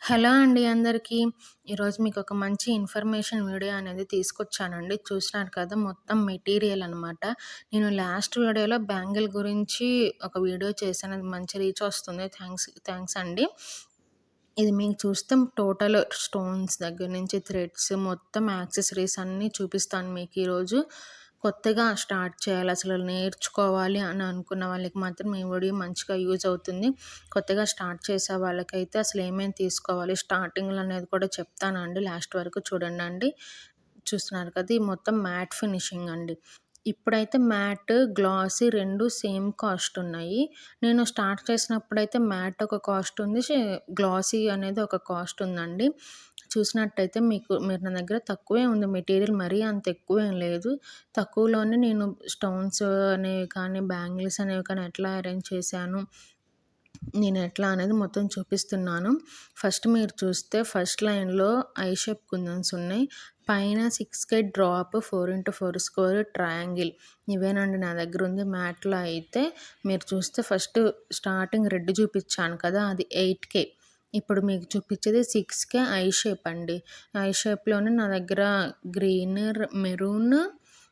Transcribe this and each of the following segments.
Hello అండి అందరికీ. ఈరోజు మీకొక మంచి ఇన్ఫర్మేషన్ వీడియో అనేది తీసుకొచ్చానండి. చూసినారు కదా! మొత్తం మెటీరియల్ అనమాట. నేను లాస్ట్ వీడియోలో బ్యాంగిల్ గురించి ఒక వీడియో చేశాను. అది మంచి రీచ్ వస్తుంది. థాంక్స్ అండి. ఇది మీకు చూస్తే టోటల్ స్టోన్స్ దగ్గర నుంచి థ్రెడ్స్ మొత్తం యాక్సెసరీస్ అన్నీ చూపిస్తాను మీకు ఈరోజు. కొత్తగా స్టార్ట్ చేయాలి, అసలు నేర్చుకోవాలి అని అనుకున్న వాళ్ళకి మాత్రం ఈ వీడియో మంచిగా యూజ్ అవుతుంది. కొత్తగా స్టార్ట్ చేసే వాళ్ళకైతే అసలు ఏమేమి తీసుకోవాలి స్టార్టింగ్‌లో అనేది కూడా చెప్తానండి. లాస్ట్ వరకు చూడండండి. చూస్తున్నారు కదా! ఇది మొత్తం మ్యాట్ ఫినిషింగ్ అండి. ఇప్పుడైతే మ్యాట్, గ్లాసీ 2 సేమ్ కాస్ట్ ఉన్నాయి. నేను స్టార్ట్ చేసినప్పుడైతే మ్యాట్ ఒక కాస్ట్ ఉంది. గ్లాసీ అనేది ఒక కాస్ట్ ఉందండి. చూసినట్టయితే మీరు నా దగ్గర తక్కువే ఉంది మెటీరియల్, మరీ అంత ఎక్కువేం లేదు. తక్కువలోనే నేను స్టోన్స్ అనేవి కానీ, బ్యాంగిల్స్ అనేవి కానీ ఎట్లా అరేంజ్ చేశాను, నేను ఎట్లా అనేది మొత్తం చూపిస్తున్నాను. ఫస్ట్ మీరు చూస్తే ఫస్ట్ లైన్‌లో ఐ షేప్ కుందన్స్ ఉన్నాయి. పైన 6 డ్రాప్, 4x4 స్క్వేర్, ట్రయాంగిల్ ఇవేనండి నా దగ్గర ఉంది. మ్యాట్‌లో అయితే మీరు చూస్తే ఫస్ట్ స్టార్టింగ్ రెడ్ చూపించాను కదా! అది 8K. ఇప్పుడు మీకు చూపించేది 6K ఐ షేప్ అండి. ఐ షేప్‌లోనే నా దగ్గర గ్రీన్, మెరూన్,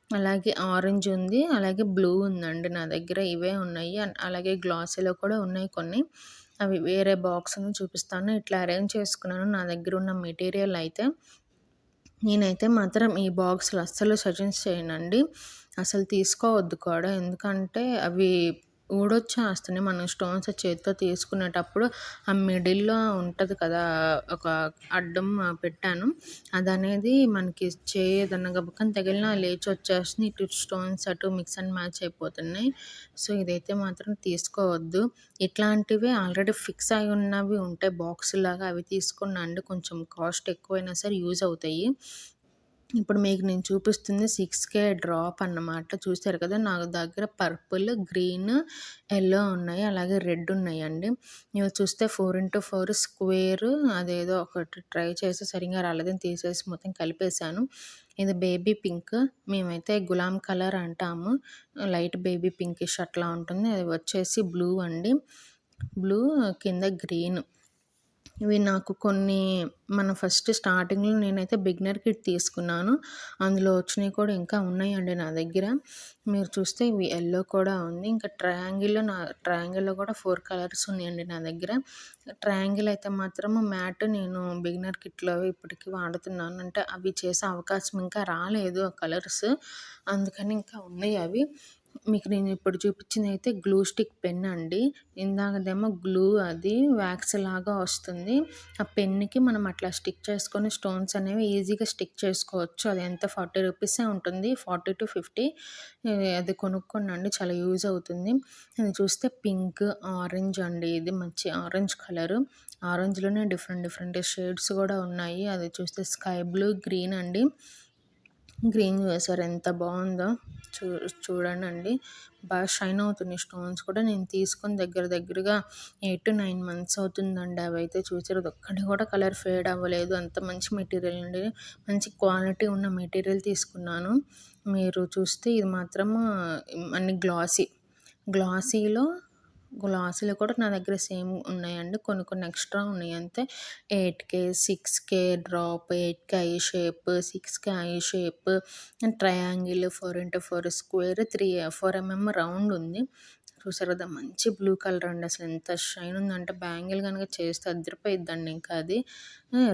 అలాగే ఆరెంజ్ ఉంది. అలాగే బ్లూ ఉందండి నా దగ్గర. ఇవే ఉన్నాయి. అలాగే గ్లాసీలో కూడా ఉన్నాయి కొన్ని. అవి వేరే బాక్స్‌ని చూపిస్తాను. ఇట్లా అరేంజ్ చేసుకున్నాను నా దగ్గర ఉన్న మెటీరియల్ అయితే. నేనైతే మాత్రం ఈ బాక్స్‌లు అస్సలు సజెస్ట్ చేయనండి. అసలు తీసుకోవద్దు కూడా. ఎందుకంటే అవి ఊడొచ్చేస్తున్నాయి. మనం స్టోన్స్ చేత్తో తీసుకునేటప్పుడు ఆ మిడిల్‌లో ఉంటది కదా! ఒక అడ్డం పెట్టాను. అదనేది మనకి ఏదన్నా గబుక్కన తగిలినా లేచొచ్చేస్తుంది. ఇటు స్టోన్స్ అటు మిక్స్ అండ్ మ్యాచ్ అయిపోతున్నాయి. సో, ఇదైతే మాత్రం తీసుకోవద్దు. ఇట్లాంటివి ఆల్రెడీ ఫిక్స్ అయి ఉన్నవి ఉంటాయి బాక్స్‌లాగా, అవి తీసుకోండి. కొంచెం కాస్ట్ ఎక్కువైనా సరే యూజ్ అవుతాయి. ఇప్పుడు మీకు నేను చూపిస్తుంది 6K డ్రాప్ అన్నమాట. చూసారు కదా! నా దగ్గర పర్పుల్, గ్రీన్, యెల్లో ఉన్నాయి. అలాగే రెడ్ ఉన్నాయండి. ఇవి చూస్తే 4x4 స్క్వేర్ అదేదో ఒకటి ట్రై చేసి సరిగ్గా రాలేదని తీసేసి మొత్తం కలిపేశాను. ఇది బేబీ పింక్. మేమైతే గులాం కలర్ అంటాము. లైట్ బేబీ పింకిష్ అట్లా ఉంటుంది. అది వచ్చేసి బ్లూ అండి. బ్లూ కింద గ్రీన్. ఇవి నాకు కొన్ని ఫస్ట్ స్టార్టింగ్‌లో నేనైతే బిగినర్ కిట్ తీసుకున్నాను. అందులో వచ్చినవి కూడా ఇంకా ఉన్నాయండి నా దగ్గర. మీరు చూస్తే ఇవి యెల్లో కూడా ఉంది. ఇంకా ట్రయాంగిల్‌లో కూడా 4 కలర్స్ ఉన్నాయండి నా దగ్గర. ట్రయాంగిల్ అయితే మాత్రం మ్యాట్ నేను బిగినర్ కిట్‌లో ఇప్పటికి వాడుతున్నాను. అంటే అవి చేసే అవకాశం ఇంకా రాలేదు ఆ కలర్స్. అందుకని ఇంకా ఉన్నాయి అవి. మీకు నేను ఇప్పుడు చూపించిందయితే గ్లూ స్టిక్ పెన్ అండి. ఇందాకదేమో గ్లూ అది వ్యాక్స్ లాగా వస్తుంది. ఆ పెన్నుకి మనం అట్లా స్టిక్ చేసుకొని స్టోన్స్ అనేవి ఈజీగా స్టిక్ చేసుకోవచ్చు. అది ఎంత 40 రూపీసే ఉంటుంది. 40-50 అది కొనుక్కోండి, చాలా యూజ్ అవుతుంది. ఇది చూస్తే పింక్, ఆరెంజ్ అండి. ఇది మంచి ఆరెంజ్ కలరు. ఆరెంజ్‌లోనే డిఫరెంట్ షేడ్స్ కూడా ఉన్నాయి. అది చూస్తే స్కై బ్లూ, గ్రీన్ అండి. గ్రీన్ వేశారు ఎంత బాగుందో చూడండండి. బాగా షైన్ అవుతున్నాయి స్టోన్స్ కూడా. నేను తీసుకొని దగ్గరగా 8-9 మంత్స్ అవుతుందండి. అవైతే చూసారు, ఒక్కటి కూడా కలర్ ఫేడ్ అవ్వలేదు. అంత మంచి మెటీరియల్ అండి. మంచి క్వాలిటీ ఉన్న మెటీరియల్ తీసుకున్నాను. మీరు చూస్తే ఇది మాత్రము అన్ని గ్లాసీలో కూడా నా దగ్గర సేమ్ ఉన్నాయండి. కొన్ని ఎక్స్ట్రా ఉన్నాయి అంతే. 8K, 6K drop, 8K I shape, 6K I shape, triangle, 4x4 square, 4mm round ఉంది. చూసారు కదా! మంచి బ్లూ కలర్ అండి. అసలు ఎంత షైన్ ఉందంటే బ్యాంగిల్ గనుక చేస్తే అదిరిపోయిద్దండి ఇంకా అది.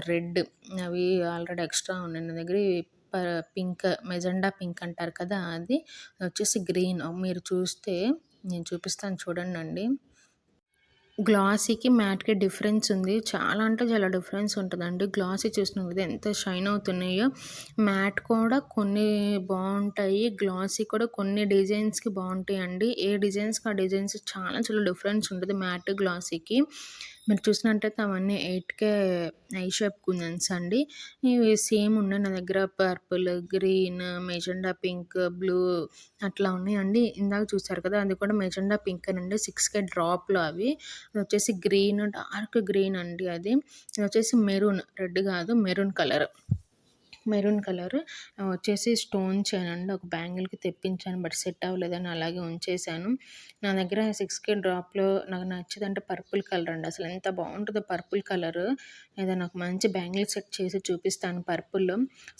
రెడ్ అవి ఆల్రెడీ ఎక్స్ట్రా ఉన్నాయి నా దగ్గర. పింక్, మెజెండా పింక్ అంటారు కదా! అది వచ్చేసి గ్రీన్. మీరు చూస్తే నేను చూపిస్తాను చూడండండి. గ్లాసీకి, మ్యాట్‌కి డిఫరెన్స్ ఉంది. చాలా అంటే చాలా డిఫరెన్స్ ఉంటదండి. గ్లాసీ చూసినావు కదా ఎంత షైన్ అవుతున్నాయో. మ్యాట్ కూడా కొన్ని బావుంటాయి. గ్లాసీ కూడా కొన్ని డిజైన్స్‌కి బావుంటాయండి. ఏ డిజైన్స్‌కి ఆ డిజైన్స్ చాలా చాలా డిఫరెన్స్ ఉంటది మ్యాట్, గ్లాసీకి. మీరు చూసినట్టయితే అవన్నీ 8K ఐ షేప్ కుందన్స్ అండి. ఇవి సేమ్ ఉన్నాయి నా దగ్గర. Purple, green, magenta pink, blue అట్లా ఉన్నాయండి. ఇందాక చూసారు కదా! అది కూడా మెజెండా పింకేనండి. 6K డ్రాప్‌లో అవి. అదొచ్చేసి డార్క్ గ్రీన్ అండి అది. ఇదొచ్చేసి మెరూన్, రెడ్ కాదు మెరూన్ కలర్. మెరూన్ కలర్ వచ్చేసి స్టోన్ చైన్ అండి. ఒక బ్యాంగిల్‌కి తెప్పించాను. బట్ సెట్ అవ్వలేదని అలాగే ఉంచేశాను. నా దగ్గర 6K డ్రాప్‌లో నాకు నచ్చేదంటే పర్పుల్ కలర్ అండి. అసలు ఎంత బావుంటదో పర్పుల్ కలరు. ఏదైనా ఒక మంచి బ్యాంగిల్ సెట్ చేసి చూపిస్తాను పర్పుల్‌లో.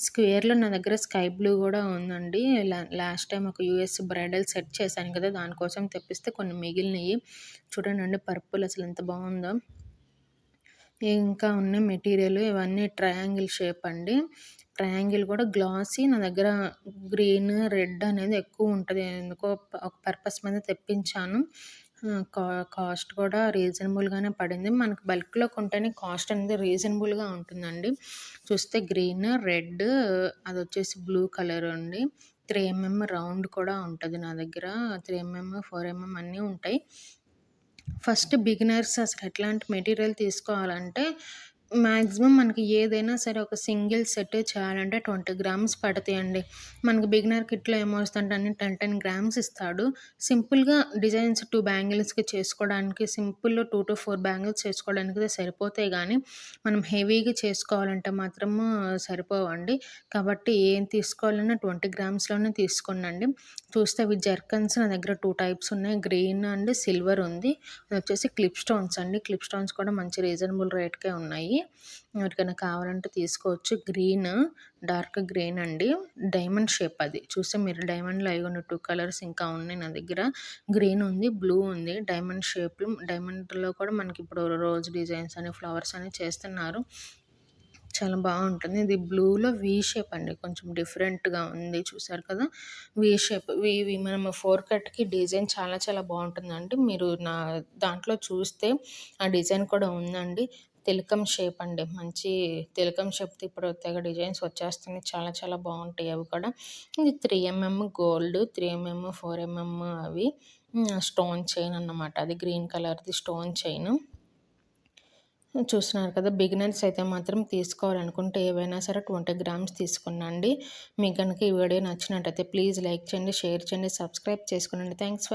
స్క్వేర్‌లో నా దగ్గర స్కై బ్లూ గూడా ఉందండి. లాస్ట్ టైమ్ ఒక యూఎస్ బ్రైడల్ సెట్ చేశాను కదా! దానికోసం తెప్పిస్తే కొన్ని మిగిలినయి. చూడండండి పర్పుల్ అసలు ఎంత బావుందో. ఇంకా ఉన్నాయి మెటీరియల్ ఇవన్నీ ట్రయాంగిల్ షేప్ అండి. ట్రయాంగిల్ కూడా గ్లాసీ నా దగ్గర గ్రీన్, రెడ్ అనేది ఎక్కువ ఉంటది. ఎందుకో ఒక పర్పస్ మీద తెప్పించాను. కాస్ట్ కూడా రీజనబుల్‌గానే పడింది. మనకు బల్క్‌లో కొంటేనే కాస్ట్ అనేది రీజనబుల్‌గా ఉంటుందండి. చూస్తే గ్రీన్, రెడ్ అదొచ్చేసి బ్లూ కలర్ అండి. 3 రౌండ్ కూడా ఉంటది నా దగ్గర. 3 4 అన్నీ ఉంటాయి. ఫస్ట్ బిగినర్స్ అసలు ఎట్లాంటి మెటీరియల్ తీసుకోవాలంటే, మాక్సిమం మనకి ఏదైనా సరే ఒక సింగిల్ సెట్ చేయాలంటే 20 గ్రామ్స్ పడతాయండి. మనకి బిగినర్ కిట్‌లో ఏమొస్తుందంటే అన్ని 10 గ్రామ్స్ ఇస్తాడు. సింపుల్‌గా డిజైన్స్ 2 బ్యాంగిల్స్‌కి చేసుకోవడానికి సింపుల్ 2-4 బ్యాంగిల్స్ చేసుకోవడానికి సరిపోతాయి గానీ, మనం హెవీగా చేసుకోవాలంటే మాత్రము సరిపోవండి. కాబట్టి ఏం తీసుకోవాలన్నా 20 గ్రామ్స్‌లోనే తీసుకోండండి. చూస్తే అవి జర్కన్స్ నా దగ్గర 2 టైప్స్ ఉన్నాయి. గ్రీన్ అండ్ సిల్వర్ ఉంది. అదొచ్చేసి క్లిప్ స్టోన్స్ అండి. క్లిప్ స్టోన్స్ కూడా మంచి రీజనబుల్ రేట్‌కే ఉన్నాయి. ఎవరికైనా కావాలంటే తీసుకోవచ్చు. గ్రీన్, డార్క్ గ్రీన్ అండి. డైమండ్ షేప్ అది. చూస్తే మీరు డైమండ్‌లో అయ్యిగోండి 2 కలర్స్ ఇంకా ఉన్నాయి నా దగ్గర. గ్రీన్ ఉంది, బ్లూ ఉంది. డైమండ్ షేప్‌లు డైమండ్‌లో కూడా మనకిప్పుడు రోజ్ డిజైన్స్ అని, ఫ్లవర్స్ అని చేస్తున్నారు. చాలా బావుంటుంది. ఇది బ్లూలో వి షేప్ అండి. కొంచెం డిఫరెంట్‌గా ఉంది చూసారు కదా! V shape. ఇవి మనం 4 కట్‌కి డిజైన్ చాలా చాలా బావుంటుందండి. మీరు నా దాంట్లో చూస్తే ఆ డిజైన్ కూడా ఉందండి. తిలకం షేప్ అండి. మంచి తిలకం షేప్‌తో ఇప్పుడు తెగ డిజైన్స్ వచ్చేస్తున్నాయి. చాలా చాలా బావుంటాయి అవి కూడా. ఇది 3 గోల్డ్, 3 4 అవి స్టోన్ చైన్ అన్నమాట. అది గ్రీన్ కలర్‌ది స్టోన్ చైను. చూస్తున్నారు కదా! బిగినర్స్ అయితే మాత్రం తీసుకోవాలనుకుంటే ఏవైనా సరే 20 గ్రామ్స్ తీసుకోండి. మీకు గనుక ఈ వీడియో నచ్చినట్టయితే ప్లీజ్ లైక్ చేయండి, షేర్ చేయండి, సబ్స్క్రైబ్ చేసుకోండి. Thanks for